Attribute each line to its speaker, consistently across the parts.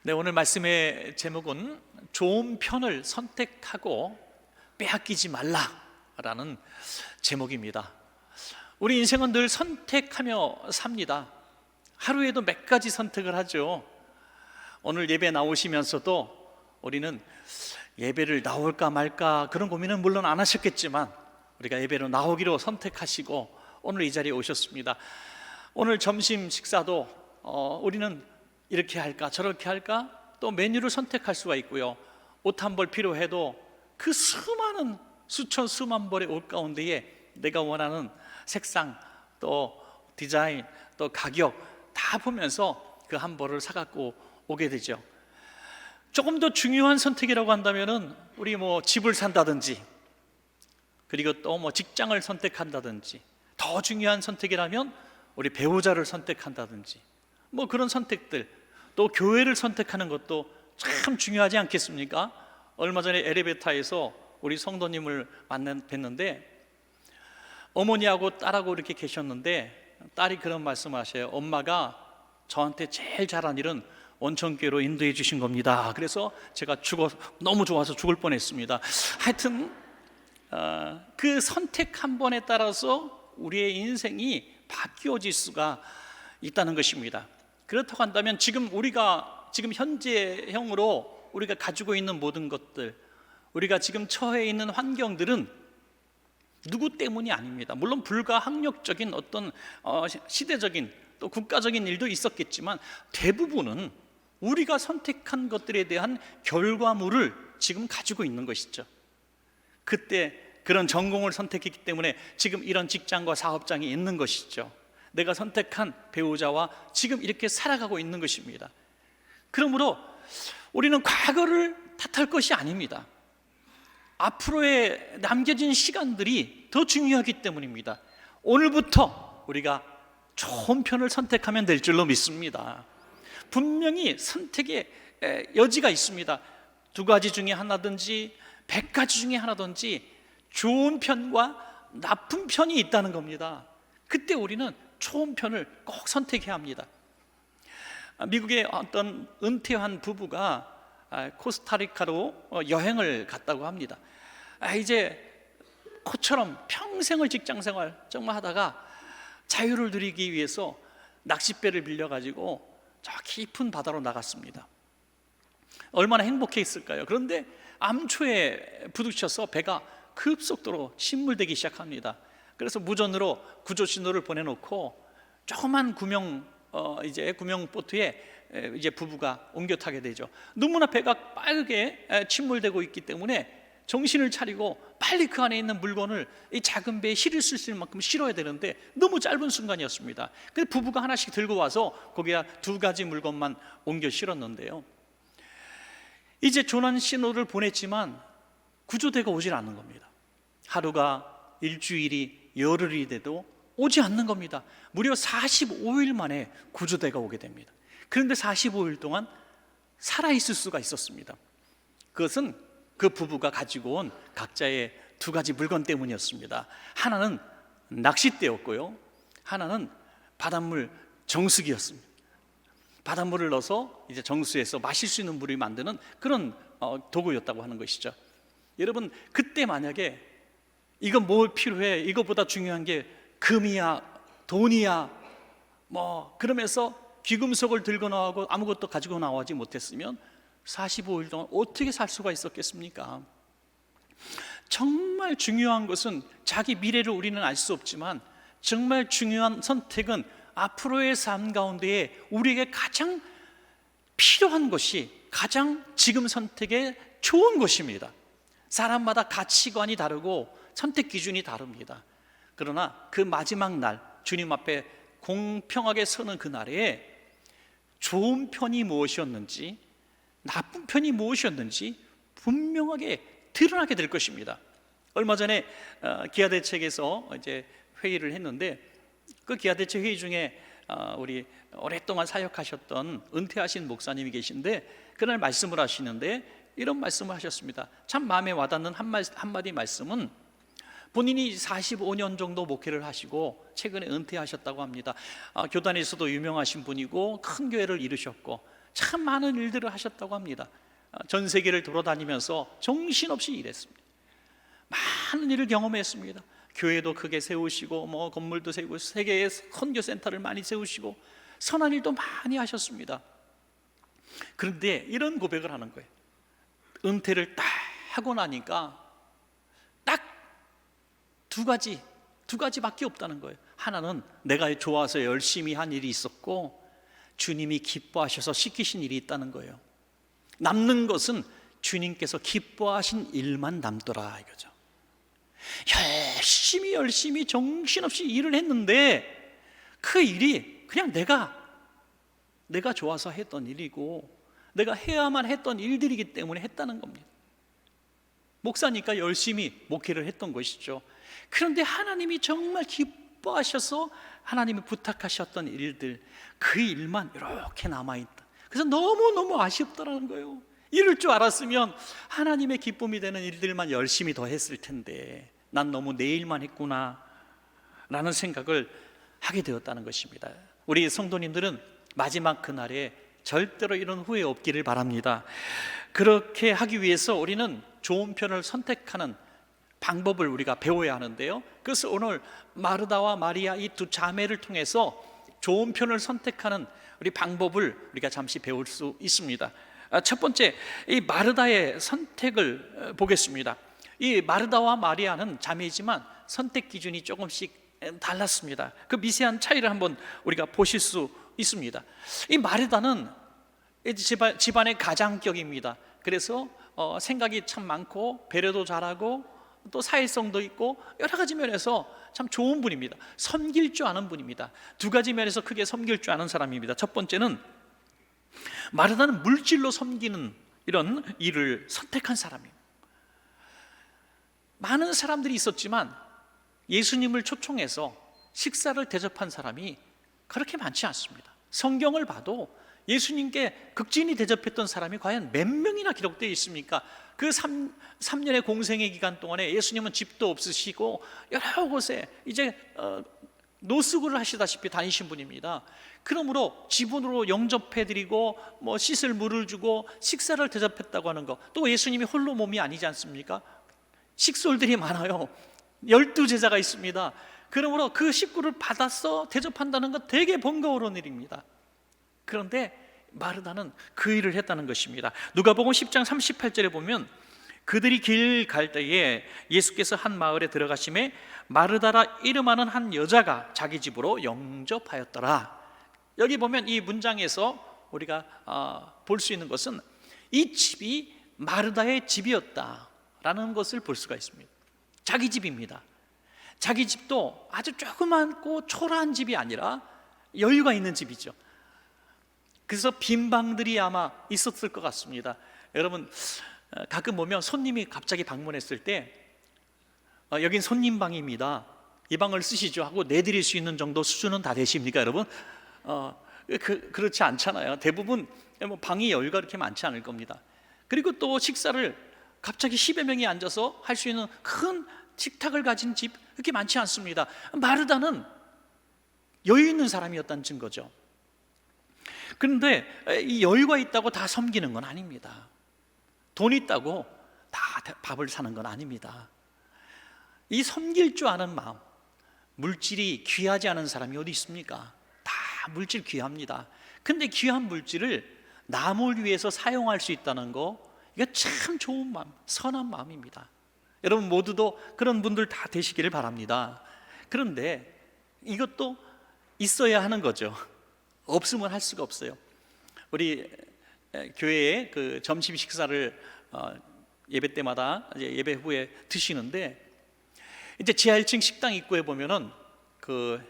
Speaker 1: 네, 오늘 말씀의 제목은 좋은 편을 선택하고 빼앗기지 말라라는 제목입니다. 우리 인생은 늘 선택하며 삽니다. 하루에도 몇 가지 선택을 하죠. 오늘 예배 나오시면서도 우리는 예배를 나올까 말까 그런 고민은 물론 안 하셨겠지만 우리가 예배로 나오기로 선택하시고 오늘 이 자리에 오셨습니다. 오늘 점심 식사도 우리는 이렇게 할까 저렇게 할까 또 메뉴를 선택할 수가 있고요. 옷 한 벌 필요해도 그 수많은 수천 수만 벌의 옷 가운데에 내가 원하는 색상 또 디자인 또 가격 다 보면서 그 한 벌을 사갖고 오게 되죠. 조금 더 중요한 선택이라고 한다면은 우리 집을 산다든지 그리고 또 직장을 선택한다든지 더 중요한 선택이라면 우리 배우자를 선택한다든지 그런 선택들, 또 교회를 선택하는 것도 참 중요하지 않겠습니까? 얼마 전에 엘리베이터에서 우리 성도님을 뵀는데 어머니하고 딸하고 이렇게 계셨는데 딸이 그런 말씀을 하셔요. 엄마가 저한테 제일 잘한 일은 원천교회로 인도해 주신 겁니다. 그래서 제가 너무 좋아서 죽을 뻔했습니다. 하여튼 그 선택 한 번에 따라서 우리의 인생이 바뀌어질 수가 있다는 것입니다. 그렇다고 한다면 지금 현재형으로 우리가 가지고 있는 모든 것들, 우리가 지금 처해 있는 환경들은 누구 때문이 아닙니다. 물론 불가항력적인 어떤 시대적인 또 국가적인 일도 있었겠지만 대부분은 우리가 선택한 것들에 대한 결과물을 지금 가지고 있는 것이죠. 그때 그런 전공을 선택했기 때문에 지금 이런 직장과 사업장이 있는 것이죠. 내가 선택한 배우자와 지금 이렇게 살아가고 있는 것입니다. 그러므로 우리는 과거를 탓할 것이 아닙니다. 앞으로의 남겨진 시간들이 더 중요하기 때문입니다. 오늘부터 우리가 좋은 편을 선택하면 될 줄로 믿습니다. 분명히 선택의 여지가 있습니다. 2가지 중에 하나든지 100가지 중에 하나든지 좋은 편과 나쁜 편이 있다는 겁니다. 그때 우리는 좋은 편을 꼭 선택해야 합니다. 미국의 어떤 은퇴한 부부가 코스타리카로 여행을 갔다고 합니다. 이제 코처럼 평생을 직장생활 정말 하다가 자유를 누리기 위해서 낚싯배를 빌려가지고 저 깊은 바다로 나갔습니다. 얼마나 행복했을까요? 그런데 암초에 부딪혀서 배가 급속도로 침몰되기 시작합니다. 그래서 무전으로 구조 신호를 보내놓고 조그만 구명보트에 이제 부부가 옮겨 타게 되죠. 너무나 배가 빠르게 침몰되고 있기 때문에 정신을 차리고 빨리 그 안에 있는 물건을 이 작은 배에 실을 수 있을 만큼 실어야 되는데 너무 짧은 순간이었습니다. 그래서 부부가 하나씩 들고 와서 거기에 2가지 물건만 옮겨 실었는데요. 이제 조난 신호를 보냈지만 구조대가 오질 않는 겁니다. 하루가 일주일이 열흘이 돼도 오지 않는 겁니다. 무려 45일 만에 구조대가 오게 됩니다. 그런데 45일 동안 살아있을 수가 있었습니다. 그것은 그 부부가 가지고 온 각자의 2가지 물건 때문이었습니다. 하나는 낚싯대였고요, 하나는 바닷물 정수기였습니다. 바닷물을 넣어서 이제 정수해서 마실 수 있는 물을 만드는 그런 도구였다고 하는 것이죠. 여러분, 그때 만약에 이건 뭘 필요해? 이것보다 중요한 게 금이야, 돈이야, 그러면서 귀금속을 들고 나오고 아무것도 가지고 나오지 못했으면 45일 동안 어떻게 살 수가 있었겠습니까? 정말 중요한 것은 자기 미래를 우리는 알 수 없지만 정말 중요한 선택은 앞으로의 삶 가운데에 우리에게 가장 필요한 것이 가장 지금 선택에 좋은 것입니다. 사람마다 가치관이 다르고 선택 기준이 다릅니다. 그러나 그 마지막 날 주님 앞에 공평하게 서는 그날에 좋은 편이 무엇이었는지 나쁜 편이 무엇이었는지 분명하게 드러나게 될 것입니다. 얼마 전에 기아대책에서 이제 회의를 했는데 그 기아대책 회의 중에 우리 오랫동안 사역하셨던 은퇴하신 목사님이 계신데 그날 말씀을 하시는데 이런 말씀을 하셨습니다. 참 마음에 와닿는 한마디 말씀은 본인이 45년 정도 목회를 하시고 최근에 은퇴하셨다고 합니다. 교단에서도 유명하신 분이고 큰 교회를 이루셨고 참 많은 일들을 하셨다고 합니다. 전 세계를 돌아다니면서 정신없이 일했습니다. 많은 일을 경험했습니다. 교회도 크게 세우시고 건물도 세우고 세계의 선교센터를 많이 세우시고 선한 일도 많이 하셨습니다. 그런데 이런 고백을 하는 거예요. 은퇴를 딱 하고 나니까 딱 두 가지밖에 없다는 거예요. 하나는 내가 좋아서 열심히 한 일이 있었고 주님이 기뻐하셔서 시키신 일이 있다는 거예요. 남는 것은 주님께서 기뻐하신 일만 남더라 이거죠. 열심히 정신없이 일을 했는데 그 일이 그냥 내가 좋아서 했던 일이고 내가 해야만 했던 일들이기 때문에 했다는 겁니다. 목사니까 열심히 목회를 했던 것이죠. 그런데 하나님이 정말 기뻐하셔서 하나님이 부탁하셨던 일들, 그 일만 이렇게 남아있다. 그래서 너무너무 아쉽더라는 거예요. 이럴 줄 알았으면 하나님의 기쁨이 되는 일들만 열심히 더 했을 텐데 난 너무 내 일만 했구나 라는 생각을 하게 되었다는 것입니다. 우리 성도님들은 마지막 그날에 절대로 이런 후회 없기를 바랍니다. 그렇게 하기 위해서 우리는 좋은 편을 선택하는 방법을 우리가 배워야 하는데요, 그래서 오늘 마르다와 마리아 이 두 자매를 통해서 좋은 편을 선택하는 우리 방법을 우리가 잠시 배울 수 있습니다. 첫 번째, 이 마르다의 선택을 보겠습니다. 이 마르다와 마리아는 자매이지만 선택 기준이 조금씩 달랐습니다. 그 미세한 차이를 한번 우리가 보실 수 있습니다. 이 마르다는 집안의 가장격입니다. 그래서 생각이 참 많고 배려도 잘하고 또 사회성도 있고 여러 가지 면에서 참 좋은 분입니다. 섬길 줄 아는 분입니다. 두 가지 면에서 크게 섬길 줄 아는 사람입니다. 첫 번째는 마르다는 물질로 섬기는 이런 일을 선택한 사람이에요. 많은 사람들이 있었지만 예수님을 초청해서 식사를 대접한 사람이 그렇게 많지 않습니다. 성경을 봐도 예수님께 극진히 대접했던 사람이 과연 몇 명이나 기록되어 있습니까? 그 3년의 공생의 기간 동안에 예수님은 집도 없으시고 여러 곳에 이제 노숙을 하시다시피 다니신 분입니다. 그러므로 지분으로 영접해드리고 씻을 물을 주고 식사를 대접했다고 하는 것, 또 예수님이 홀로 몸이 아니지 않습니까? 식솔들이 많아요. 12제자가 있습니다. 그러므로 그 식구를 받아서 대접한다는 것 되게 번거로운 일입니다. 그런데 마르다는 그 일을 했다는 것입니다. 누가복음 10장 38절에 보면 그들이 길 갈 때에 예수께서 한 마을에 들어가심에 마르다라 이름하는 한 여자가 자기 집으로 영접하였더라. 여기 보면 이 문장에서 우리가 볼 수 있는 것은 이 집이 마르다의 집이었다라는 것을 볼 수가 있습니다. 자기 집입니다. 자기 집도 아주 조그맣고 초라한 집이 아니라 여유가 있는 집이죠. 그래서 빈 방들이 아마 있었을 것 같습니다. 여러분 가끔 보면 손님이 갑자기 방문했을 때 여긴 손님 방입니다, 이 방을 쓰시죠 하고 내드릴 수 있는 정도 수준은 다 되십니까 여러분? 그렇지 않잖아요. 대부분 방이 여유가 그렇게 많지 않을 겁니다. 그리고 또 식사를 갑자기 10여 명이 앉아서 할 수 있는 큰 식탁을 가진 집 그렇게 많지 않습니다. 마르다는 여유 있는 사람이었다는 증거죠. 그런데 이 여유가 있다고 다 섬기는 건 아닙니다. 돈 있다고 다 밥을 사는 건 아닙니다. 이 섬길 줄 아는 마음, 물질이 귀하지 않은 사람이 어디 있습니까? 다 물질 귀합니다. 근데 귀한 물질을 남을 위해서 사용할 수 있다는 거, 이거 참 좋은 마음, 선한 마음입니다. 여러분 모두도 그런 분들 다 되시기를 바랍니다. 그런데 이것도 있어야 하는 거죠. 없으면 할 수가 없어요. 우리 교회에 그 점심 식사를 예배 때마다 이제 예배 후에 드시는데, 이제 지하 1층 식당 입구에 보면은 그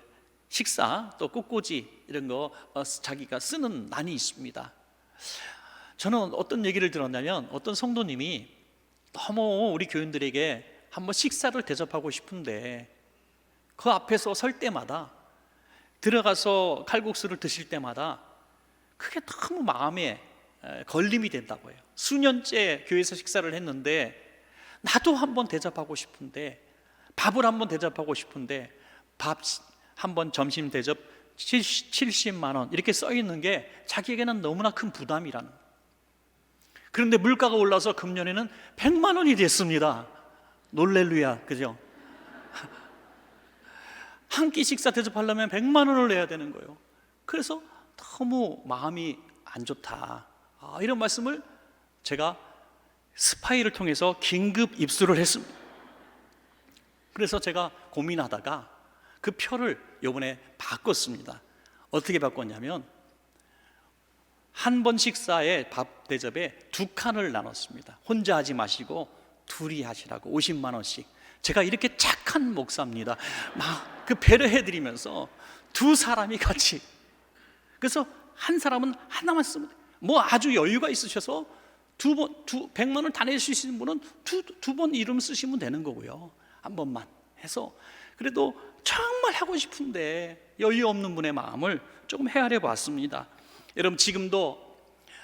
Speaker 1: 식사 또 꽃꽂이 이런 거 자기가 쓰는 난이 있습니다. 저는 어떤 얘기를 들었냐면 어떤 성도님이 너무 우리 교인들에게 한번 식사를 대접하고 싶은데 그 앞에서 설 때마다, 들어가서 칼국수를 드실 때마다 그게 너무 마음에 걸림이 된다고 해요. 수년째 교회에서 식사를 했는데 나도 한번 대접하고 싶은데, 밥을 한번 대접하고 싶은데 밥 한번 점심 대접 70만 원 이렇게 써 있는 게 자기에게는 너무나 큰 부담이라는 거예요. 그런데 물가가 올라서 금년에는 100만 원이 됐습니다. 놀렐루야, 그죠? 한 끼 식사 대접하려면 100만 원을 내야 되는 거예요. 그래서 너무 마음이 안 좋다, 이런 말씀을 제가 스파이를 통해서 긴급 입수를 했습니다. 그래서 제가 고민하다가 그 표를 이번에 바꿨습니다. 어떻게 바꿨냐면 한 번 식사에 밥 대접에 2칸을 나눴습니다. 혼자 하지 마시고 둘이 하시라고 50만 원씩. 제가 이렇게 착한 목사입니다. 막 그 배려해드리면서 두 사람이 같이, 그래서 한 사람은 하나만 쓰면 돼요. 뭐 아주 여유가 있으셔서 100만 원 다 낼 수 있는 분은 두 번 이름 쓰시면 되는 거고요. 한 번만 해서, 그래도 정말 하고 싶은데 여유 없는 분의 마음을 조금 헤아려 봤습니다. 여러분, 지금도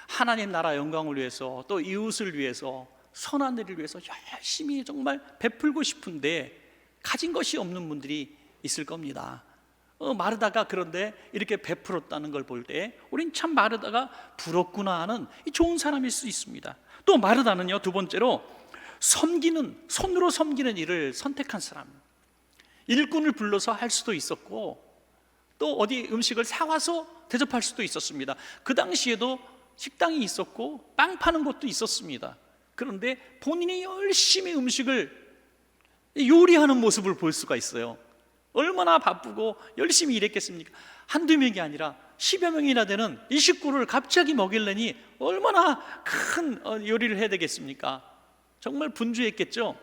Speaker 1: 하나님 나라 영광을 위해서, 또 이웃을 위해서, 선한 일을 위해서 열심히 정말 베풀고 싶은데 가진 것이 없는 분들이 있을 겁니다. 마르다가 그런데 이렇게 베풀었다는 걸 볼 때 우린 참 마르다가 부럽구나 하는 좋은 사람일 수 있습니다. 또 마르다는요, 두 번째로 손으로 섬기는 일을 선택한 사람. 일꾼을 불러서 할 수도 있었고, 또 어디 음식을 사와서 대접할 수도 있었습니다. 그 당시에도 식당이 있었고 빵 파는 곳도 있었습니다. 그런데 본인이 열심히 음식을 요리하는 모습을 볼 수가 있어요. 얼마나 바쁘고 열심히 일했겠습니까? 한두 명이 아니라 10여 명이나 되는 이 식구를 갑자기 먹이려니 얼마나 큰 요리를 해야 되겠습니까? 정말 분주했겠죠.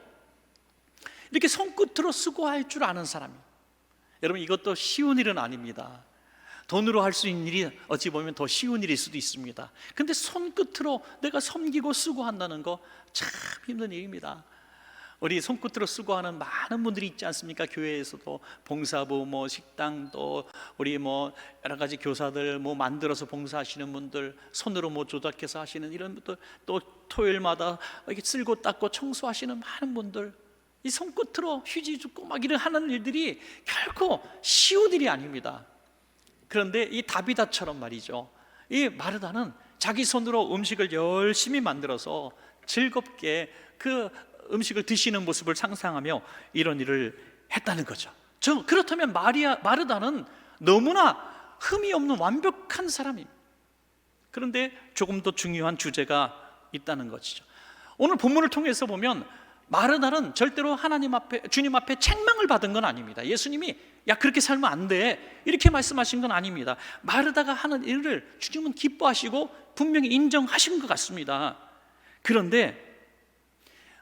Speaker 1: 이렇게 손끝으로 수고할 줄 아는 사람이, 여러분, 이것도 쉬운 일은 아닙니다. 돈으로 할 수 있는 일이 어찌 보면 더 쉬운 일일 수도 있습니다. 근데 손끝으로 내가 섬기고 수고한다는 거 참 힘든 일입니다. 우리 손끝으로 수고하는 많은 분들이 있지 않습니까? 교회에서도 봉사부, 뭐 식당, 또 우리 뭐 여러 가지 교사들 뭐 만들어서 봉사하시는 분들, 손으로 뭐 조작해서 하시는 이런 분들, 또 토요일마다 이렇게 쓸고 닦고 청소하시는 많은 분들, 이 손끝으로 휴지 줍고 막 이런 하는 일들이 결코 쉬운 일이 아닙니다. 그런데 이 다비다처럼 말이죠, 이 마르다는 자기 손으로 음식을 열심히 만들어서 즐겁게 그 음식을 드시는 모습을 상상하며 이런 일을 했다는 거죠. 그렇다면 마르다는 너무나 흠이 없는 완벽한 사람입니다. 그런데 조금 더 중요한 주제가 있다는 것이죠. 오늘 본문을 통해서 보면 마르다는 절대로 하나님 앞에, 주님 앞에 책망을 받은 건 아닙니다. 예수님이 야 그렇게 살면 안 돼 이렇게 말씀하신 건 아닙니다. 마르다가 하는 일을 주님은 기뻐하시고 분명히 인정하신 것 같습니다. 그런데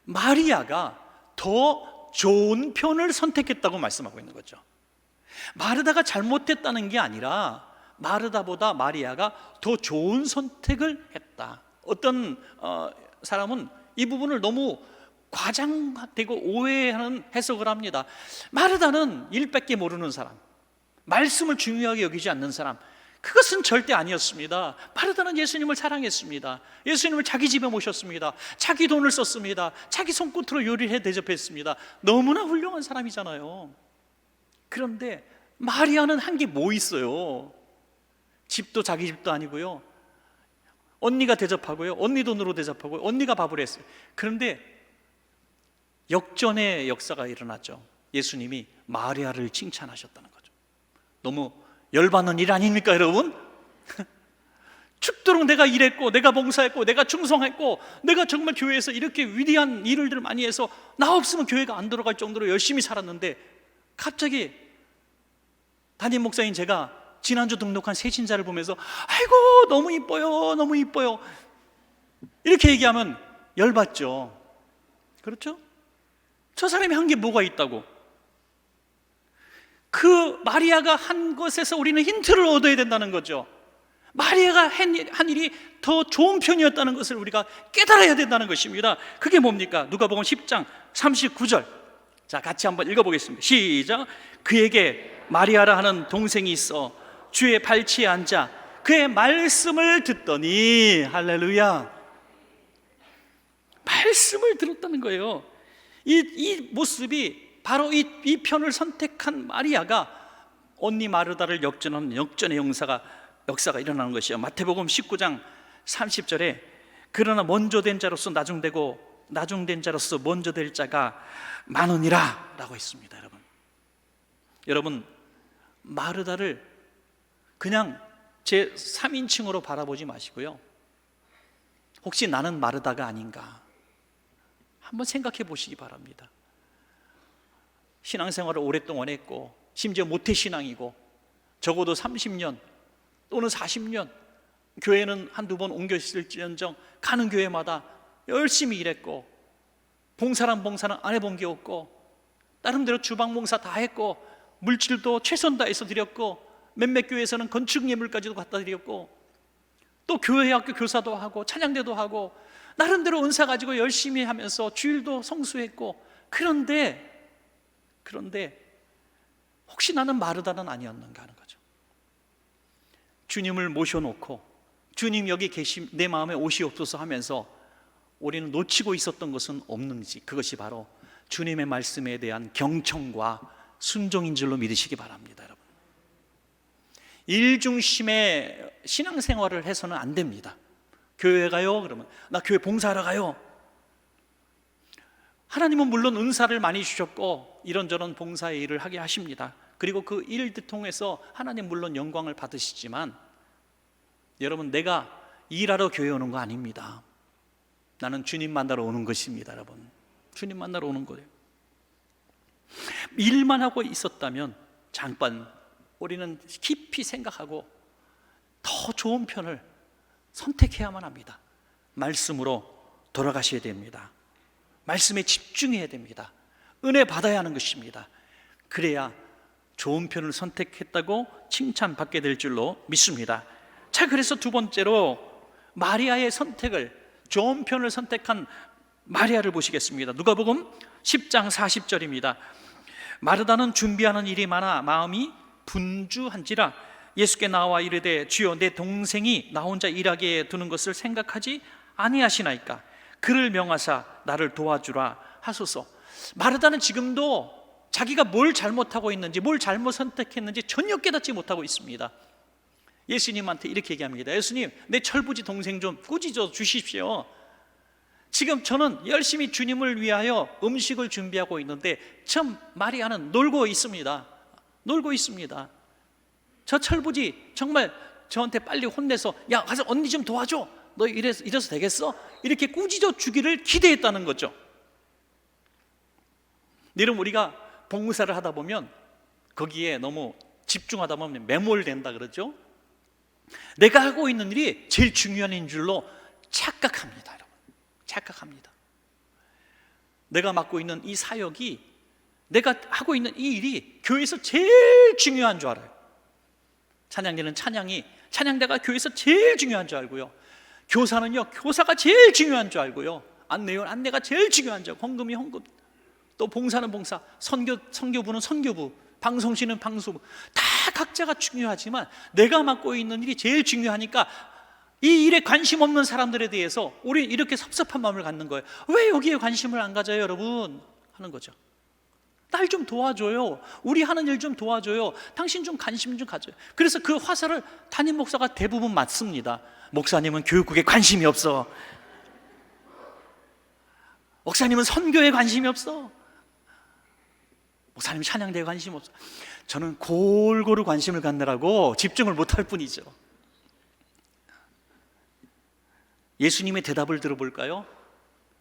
Speaker 1: 마리아가 더 좋은 편을 선택했다고 말씀하고 있는 거죠. 마르다가 잘못했다는 게 아니라 마르다보다 마리아가 더 좋은 선택을 했다. 어떤 사람은 이 부분을 너무 과장되고 오해하는 해석을 합니다. 마르다는 일밖에 모르는 사람, 말씀을 중요하게 여기지 않는 사람, 그것은 절대 아니었습니다. 마르다는 예수님을 사랑했습니다. 예수님을 자기 집에 모셨습니다. 자기 돈을 썼습니다. 자기 손끝으로 요리를 해 대접했습니다. 너무나 훌륭한 사람이잖아요. 그런데 마리아는 한 게 뭐 있어요? 집도 자기 집도 아니고요, 언니가 대접하고요, 언니 돈으로 대접하고요, 언니가 밥을 했어요. 그런데 역전의 역사가 일어났죠. 예수님이 마리아를 칭찬하셨다는 거죠. 너무 열받는 일 아닙니까, 여러분? 죽도록 내가 일했고, 내가 봉사했고, 내가 충성했고, 내가 정말 교회에서 이렇게 위대한 일을 많이 해서 나 없으면 교회가 안 돌아갈 정도로 열심히 살았는데, 갑자기 담임 목사인 제가 지난주 등록한 새신자를 보면서 아이고 너무 이뻐요, 너무 이뻐요 이렇게 얘기하면 열받죠. 그렇죠? 저 사람이 한 게 뭐가 있다고? 그 마리아가 한 것에서 우리는 힌트를 얻어야 된다는 거죠. 마리아가 한 일이 더 좋은 편이었다는 것을 우리가 깨달아야 된다는 것입니다. 그게 뭡니까? 누가복음 10장 39절. 자, 같이 한번 읽어보겠습니다. 시작. 그에게 마리아라 하는 동생이 있어 주의 발치에 앉아 그의 말씀을 듣더니, 할렐루야, 말씀을 들었다는 거예요. 이 모습이 바로 이 편을 선택한 마리아가
Speaker 2: 언니 마르다를 역전하는 역전의 역사가 일어나는 것이요. 마태복음 19장 30절에 그러나 먼저 된 자로서 나중되고 나중된 자로서 먼저 될 자가 많으니라 라고 했습니다. 여러분 마르다를 그냥 제 3인칭으로 바라보지 마시고요, 혹시 나는 마르다가 아닌가 한번 생각해 보시기 바랍니다. 신앙생활을 오랫동안 했고 심지어 모태신앙이고 적어도 30년 또는 40년 교회는 한두 번 옮겨 있을지언정 가는 교회마다 열심히 일했고 봉사란 안 해본 게 없고 나름대로 주방 봉사 다 했고 물질도 최선 다해서 드렸고 몇몇 교회에서는 건축 예물까지도 갖다 드렸고 또 교회 학교 교사도 하고 찬양대도 하고 나름대로 은사 가지고 열심히 하면서 주일도 성수했고 그런데 혹시 나는 마르다는 아니었는가 하는 거죠. 주님을 모셔놓고 주님 여기 계심 내 마음에 오시옵소서 하면서 우리는 놓치고 있었던 것은 없는지, 그것이 바로 주님의 말씀에 대한 경청과 순종인 줄로 믿으시기 바랍니다. 여러분, 일 중심의 신앙생활을 해서는 안 됩니다. 교회 가요? 그러면 나 교회 봉사하러 가요. 하나님은 물론 은사를 많이 주셨고 이런저런 봉사의 일을 하게 하십니다. 그리고 그 일을 통해서 하나님 물론 영광을 받으시지만 여러분, 내가 일하러 교회 오는 거 아닙니다. 나는 주님 만나러 오는 것입니다. 여러분, 주님 만나러 오는 거예요. 일만 하고 있었다면 잠깐 우리는 깊이 생각하고 더 좋은 편을 선택해야만 합니다. 말씀으로 돌아가셔야 됩니다. 말씀에 집중해야 됩니다. 은혜 받아야 하는 것입니다. 그래야 좋은 편을 선택했다고 칭찬받게 될 줄로 믿습니다. 자, 그래서 두 번째로 마리아의 선택을, 좋은 편을 선택한 마리아를 보시겠습니다. 누가복음 10장 40절입니다. 마르다는 준비하는 일이 많아 마음이 분주한지라 예수께 나와 이르되 주여 내 동생이 나 혼자 일하게 두는 것을 생각하지 아니하시나이까 그를 명하사 나를 도와주라 하소서. 마르다는 지금도 자기가 뭘 잘못하고 있는지, 뭘 잘못 선택했는지 전혀 깨닫지 못하고 있습니다. 예수님한테 이렇게 얘기합니다. 예수님, 내 철부지 동생 좀 꾸짖어 주십시오. 지금 저는 열심히 주님을 위하여 음식을 준비하고 있는데 참 마리아는 놀고 있습니다. 저 철부지 정말 저한테 빨리 혼내서 야 가서 언니 좀 도와줘, 너 이래서 되겠어? 이렇게 꾸짖어 주기를 기대했다는 거죠. 여러분, 우리가 봉사를 하다 보면 거기에 너무 집중하다 보면 매몰된다 그러죠. 내가 하고 있는 일이 제일 중요한 일인 줄로 착각합니다. 여러분, 착각합니다. 내가 맡고 있는 이 사역이, 내가 하고 있는 이 일이 교회에서 제일 중요한 줄 알아요. 찬양대는 찬양대가 교회에서 제일 중요한 줄 알고요, 교사는요 교사가 제일 중요한 줄 알고요, 안내는 안내가 제일 중요한 줄 알고, 헌금이 헌금, 또 봉사는 봉사, 선교부는 선교부, 방송실은 방송부, 다 각자가 중요하지만 내가 맡고 있는 일이 제일 중요하니까 이 일에 관심 없는 사람들에 대해서 우리는 이렇게 섭섭한 마음을 갖는 거예요. 왜 여기에 관심을 안 가져요 여러분? 하는 거죠. 날 좀 도와줘요, 우리 하는 일 좀 도와줘요, 당신 좀 관심 좀 가져요. 그래서 그 화살을 담임 목사가 대부분 맞습니다. 목사님은 교육국에 관심이 없어, 목사님은 선교에 관심이 없어, 목사님 찬양대에 관심 없어. 저는 골고루 관심을 갖느라고 집중을 못할 뿐이죠. 예수님의 대답을 들어볼까요?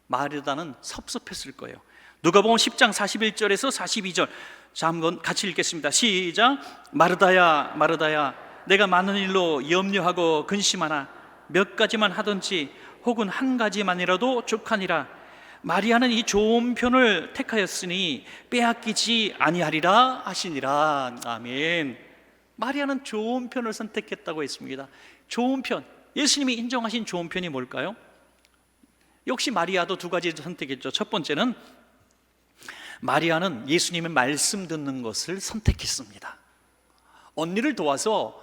Speaker 2: 마르다는 섭섭했을 거예요. 누가복음 10장 41절에서 42절, 자 한번 같이 읽겠습니다. 시작. 마르다야 마르다야, 내가 많은 일로 염려하고 근심하나 몇 가지만 하든지 혹은 한 가지만이라도 족하니라. 마리아는 이 좋은 편을 택하였으니 빼앗기지 아니하리라 하시니라. 아멘. 마리아는 좋은 편을 선택했다고 했습니다. 좋은 편, 예수님이 인정하신 좋은 편이 뭘까요? 역시 마리아도 두 가지 선택했죠. 첫 번째는 마리아는 예수님의 말씀 듣는 것을 선택했습니다. 언니를 도와서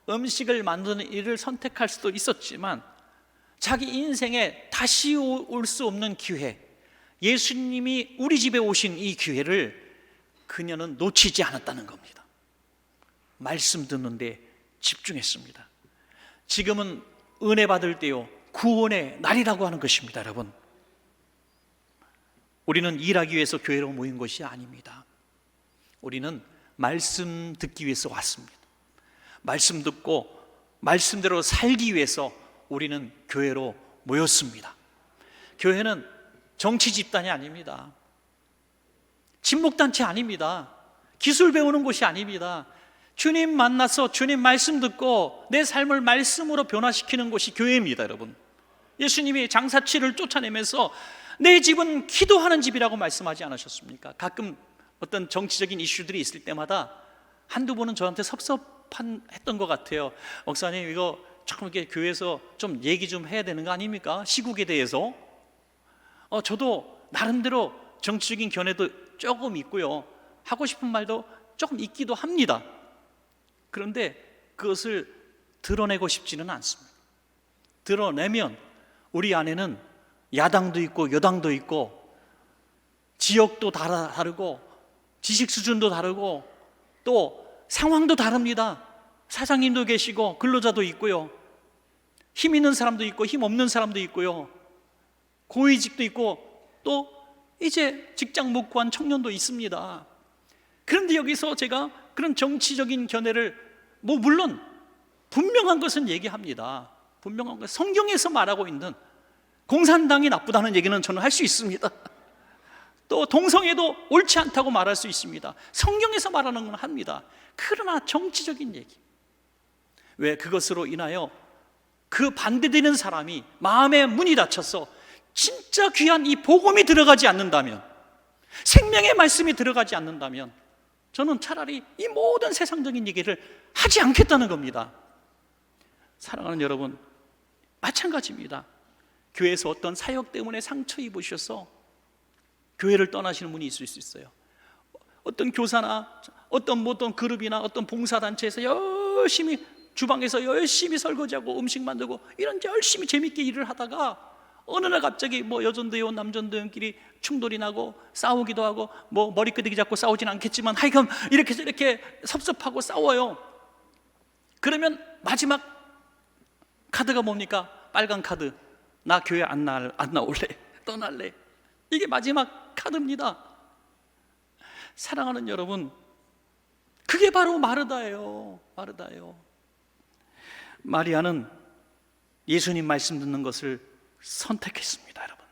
Speaker 2: 음식을 만드는 일을 선택할 수도 있었지만 자기 인생에 다시 올 수 없는 기회, 예수님이 우리 집에 오신 이 기회를 그녀는 놓치지 않았다는 겁니다. 말씀 듣는데 집중했습니다. 지금은 은혜 받을 때요, 구원의 날이라고 하는 것입니다. 여러분, 우리는 일하기 위해서 교회로 모인 것이 아닙니다. 우리는 말씀 듣기 위해서 왔습니다. 말씀 듣고 말씀대로 살기 위해서 우리는 교회로 모였습니다. 교회는 정치 집단이 아닙니다. 친목단체 아닙니다. 기술 배우는 곳이 아닙니다. 주님 만나서 주님 말씀 듣고 내 삶을 말씀으로 변화시키는 곳이 교회입니다. 여러분, 예수님이 장사치를 쫓아내면서 내 집은 기도하는 집이라고 말씀하지 않으셨습니까? 가끔 어떤 정치적인 이슈들이 있을 때마다 한두 번은 저한테 섭섭했던 것 같아요. 목사님, 이거 조금 이렇게 교회에서 좀 얘기 좀 해야 되는 거 아닙니까? 시국에 대해서. 저도 나름대로 정치적인 견해도 조금 있고요, 하고 싶은 말도 조금 있기도 합니다. 그런데 그것을 드러내고 싶지는 않습니다. 드러내면 우리 안에는 야당도 있고 여당도 있고 지역도 다르고 지식 수준도 다르고 또 상황도 다릅니다. 사장님도 계시고 근로자도 있고요, 힘 있는 사람도 있고 힘 없는 사람도 있고요, 고위직도 있고 또 이제 직장 못 구한 청년도 있습니다. 그런데 여기서 제가 그런 정치적인 견해를 물론 분명한 것은 얘기합니다. 분명한 것, 성경에서 말하고 있는 공산당이 나쁘다는 얘기는 저는 할 수 있습니다. 또 동성애도 옳지 않다고 말할 수 있습니다. 성경에서 말하는 건 합니다. 그러나 정치적인 얘기, 왜 그것으로 인하여 그 반대되는 사람이 마음의 문이 닫혀서 진짜 귀한 이 복음이 들어가지 않는다면, 생명의 말씀이 들어가지 않는다면 저는 차라리 이 모든 세상적인 얘기를 하지 않겠다는 겁니다. 사랑하는 여러분, 마찬가지입니다. 교회에서 어떤 사역 때문에 상처 입으셔서 교회를 떠나시는 분이 있을 수 있어요. 어떤 교사나 어떤 그룹이나 어떤 봉사단체에서 열심히 주방에서 열심히 설거지하고 음식 만들고 이런 열심히 재밌게 일을 하다가 어느 날 갑자기 여전도원 남전도원끼리 충돌이 나고 싸우기도 하고 머리끄댕이 잡고 싸우진 않겠지만 하여간 이렇게 섭섭하고 싸워요. 그러면 마지막 카드가 뭡니까? 빨간 카드. 나 교회 안 나올래, 떠날래. 이게 마지막 카드입니다. 사랑하는 여러분, 그게 바로 마르다예요. 마리아는 예수님 말씀 듣는 것을 선택했습니다. 여러분,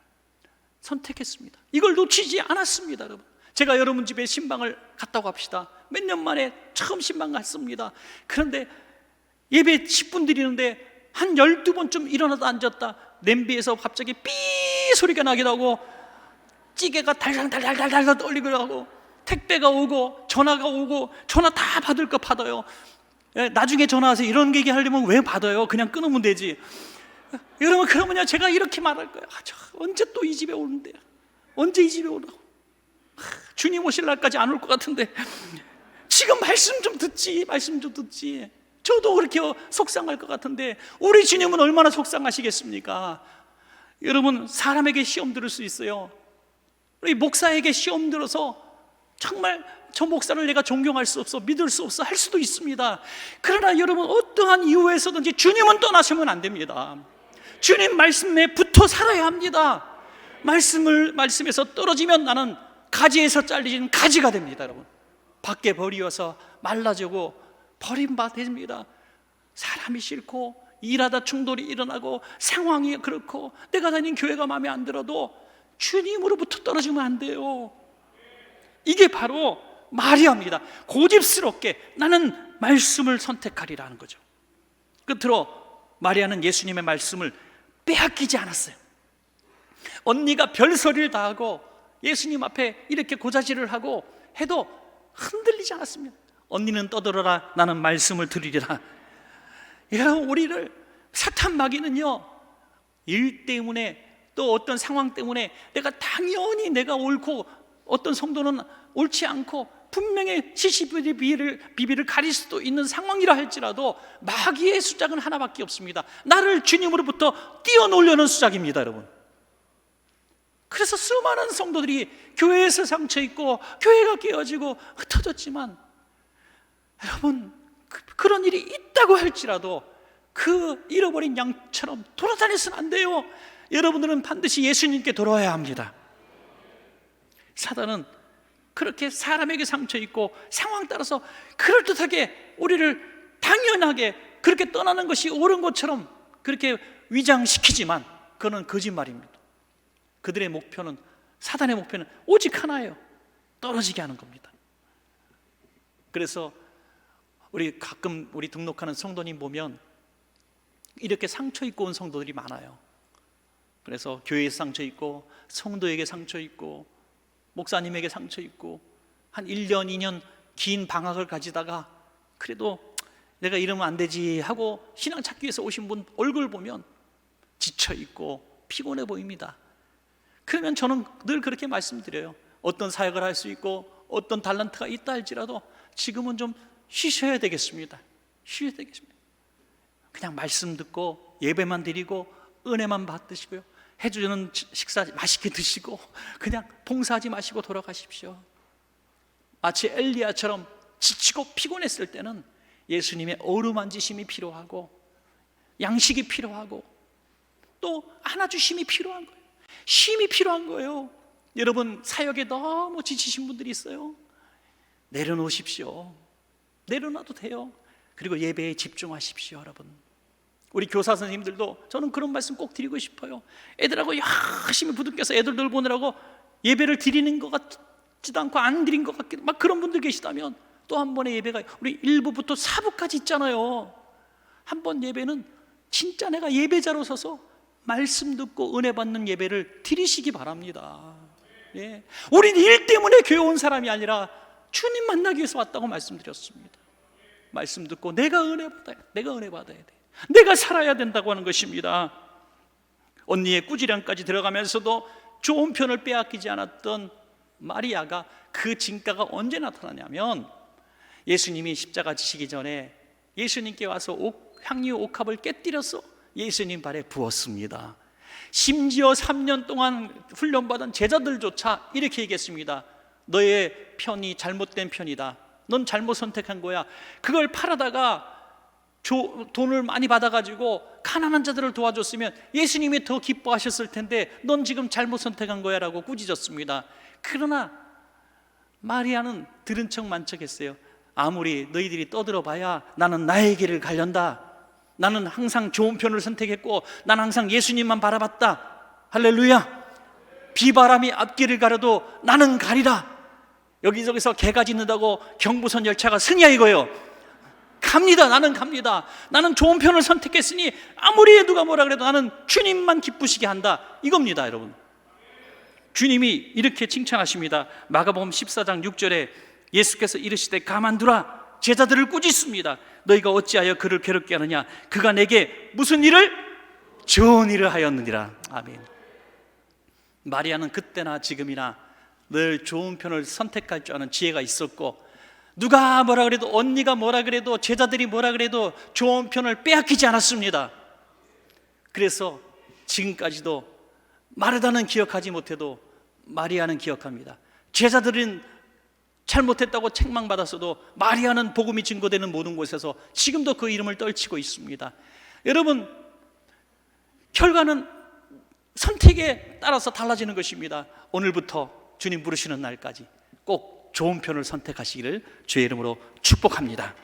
Speaker 2: 선택했습니다. 이걸 놓치지 않았습니다. 여러분, 제가 여러분 집에 신방을 갔다고 합시다. 몇 년 만에 처음 신방 갔습니다. 그런데 예배 10분 드리는데 한 12번쯤 일어나다 앉았다 냄비에서 갑자기 삐 소리가 나기도 하고 찌개가 달달달달달달 떨리기도 하고 택배가 오고 전화가 오고 전화 다 받을 거 받아요. 나중에 전화하세요 이런 얘기 하려면 왜 받아요? 그냥 끊으면 되지. 여러분, 그러면요 제가 이렇게 말할 거예요. 언제 또 이 집에 오는데, 언제 이 집에 오라고. 주님 오실 날까지 안 올 것 같은데 지금 말씀 좀 듣지. 저도 그렇게 속상할 것 같은데 우리 주님은 얼마나 속상하시겠습니까? 여러분, 사람에게 시험 들을 수 있어요. 우리 목사에게 시험 들어서 정말 저 목사를 내가 존경할 수 없어, 믿을 수 없어 할 수도 있습니다. 그러나 여러분, 어떠한 이유에서든지 주님은 떠나시면 안 됩니다. 주님 말씀에 붙어 살아야 합니다. 말씀에서 떨어지면 나는 가지에서 잘리는 가지가 됩니다. 여러분, 밖에 버리어서 말라지고 버림받습니다. 사람이 싫고 일하다 충돌이 일어나고 상황이 그렇고 내가 다닌 교회가 마음에 안 들어도 주님으로부터 떨어지면 안 돼요. 이게 바로 마리아입니다. 고집스럽게 나는 말씀을 선택하리라는 거죠. 끝으로 마리아는 예수님의 말씀을 빼앗기지 않았어요. 언니가 별소리를 다 하고 예수님 앞에 이렇게 고자질을 하고 해도 흔들리지 않았습니다. 언니는 떠들어라, 나는 말씀을 들으리라. 여러분, 우리를 사탄 마귀는요, 일 때문에 또 어떤 상황 때문에 당연히 내가 옳고 어떤 성도는 옳지 않고 분명히 시시비비를 가릴 수도 있는 상황이라 할지라도 마귀의 수작은 하나밖에 없습니다. 나를 주님으로부터 띄어놓으려는 수작입니다. 여러분, 그래서 수많은 성도들이 교회에서 상처 입고 교회가 깨어지고 흩어졌지만, 여러분, 그런 일이 있다고 할지라도 그 잃어버린 양처럼 돌아다녀서는 안 돼요. 여러분들은 반드시 예수님께 돌아와야 합니다. 사단은 그렇게 사람에게 상처 있고 상황 따라서 그럴듯하게 우리를 당연하게 그렇게 떠나는 것이 옳은 것처럼 그렇게 위장시키지만 그건 거짓말입니다. 그들의 목표는, 사단의 목표는 오직 하나예요. 떨어지게 하는 겁니다. 그래서 우리 가끔 우리 등록하는 성도님 보면 이렇게 상처 입고 온 성도들이 많아요. 그래서 교회에서 상처 있고 성도에게 상처 있고 목사님에게 상처 있고 한 1년 2년 긴 방학을 가지다가 그래도 내가 이러면 안 되지 하고 신앙 찾기 위해서 오신 분 얼굴 보면 지쳐 있고 피곤해 보입니다. 그러면 저는 늘 그렇게 말씀드려요. 어떤 사역을 할 수 있고 어떤 달란트가 있다 할지라도 지금은 좀 쉬셔야 되겠습니다. 쉬셔야 되겠습니다. 그냥 말씀 듣고 예배만 드리고 은혜만 받으시고요, 해주는 식사 맛있게 드시고 그냥 봉사하지 마시고 돌아가십시오. 마치 엘리야처럼 지치고 피곤했을 때는 예수님의 어루만지심이 필요하고 양식이 필요하고 또 안아주심이 필요한 거예요. 쉼이 필요한 거예요. 여러분 사역에 너무 지치신 분들이 있어요. 내려놓으십시오. 내려놔도 돼요. 그리고 예배에 집중하십시오. 여러분, 우리 교사 선생님들도 저는 그런 말씀 꼭 드리고 싶어요. 애들하고 열심히 부둥켜서 애들 돌보느라고 예배를 드리는 것 같지도 않고 안 드린 것 같기도, 막 그런 분들 계시다면 또 한 번의 예배가 우리 1부부터 4부까지 있잖아요. 한 번 예배는 진짜 내가 예배자로 서서 말씀 듣고 은혜 받는 예배를 드리시기 바랍니다. 예. 우리는 일 때문에 교회 온 사람이 아니라 주님 만나기 위해서 왔다고 말씀드렸습니다. 말씀 듣고 내가 은혜 받아야 돼. 내가 살아야 된다고 하는 것입니다. 언니의 꾸지람까지 들어가면서도 좋은 편을 빼앗기지 않았던 마리아가 그 진가가 언제 나타나냐면 예수님이 십자가 지시기 전에 예수님께 와서 향유 옥합을 깨뜨려서 예수님 발에 부었습니다. 심지어 3년 동안 훈련받은 제자들조차 이렇게 얘기했습니다. 너의 편이 잘못된 편이다. 넌 잘못 선택한 거야. 그걸 팔아다가 돈을 많이 받아가지고 가난한 자들을 도와줬으면 예수님이 더 기뻐하셨을 텐데 넌 지금 잘못 선택한 거야 라고 꾸짖었습니다. 그러나 마리아는 들은 척 만척했어요. 아무리 너희들이 떠들어봐야 나는 나의 길을 가련다. 나는 항상 좋은 편을 선택했고 나는 항상 예수님만 바라봤다. 할렐루야. 비바람이 앞길을 가려도 나는 가리라. 여기저기서 개가 짖는다고 경부선 열차가 서냐 이거예요. 갑니다. 나는 갑니다. 나는 좋은 편을 선택했으니 아무리 누가 뭐라 그래도 나는 주님만 기쁘시게 한다 이겁니다. 여러분, 주님이 이렇게 칭찬하십니다. 마가복음 14장 6절에 예수께서 이르시되 가만두라. 제자들을 꾸짖습니다. 너희가 어찌하여 그를 괴롭게 하느냐. 그가 내게 무슨 일을? 좋은 일을 하였느니라. 아멘. 마리아는 그때나 지금이나 늘 좋은 편을 선택할 줄 아는 지혜가 있었고, 누가 뭐라 그래도, 언니가 뭐라 그래도, 제자들이 뭐라 그래도 좋은 편을 빼앗기지 않았습니다. 그래서 지금까지도 마르다는 기억하지 못해도 마리아는 기억합니다. 제자들은 잘못했다고 책망받았어도 마리아는 복음이 증거되는 모든 곳에서 지금도 그 이름을 떨치고 있습니다. 여러분, 결과는 선택에 따라서 달라지는 것입니다. 오늘부터 주님 부르시는 날까지 꼭 좋은 편을 선택하시기를 주의 이름으로 축복합니다.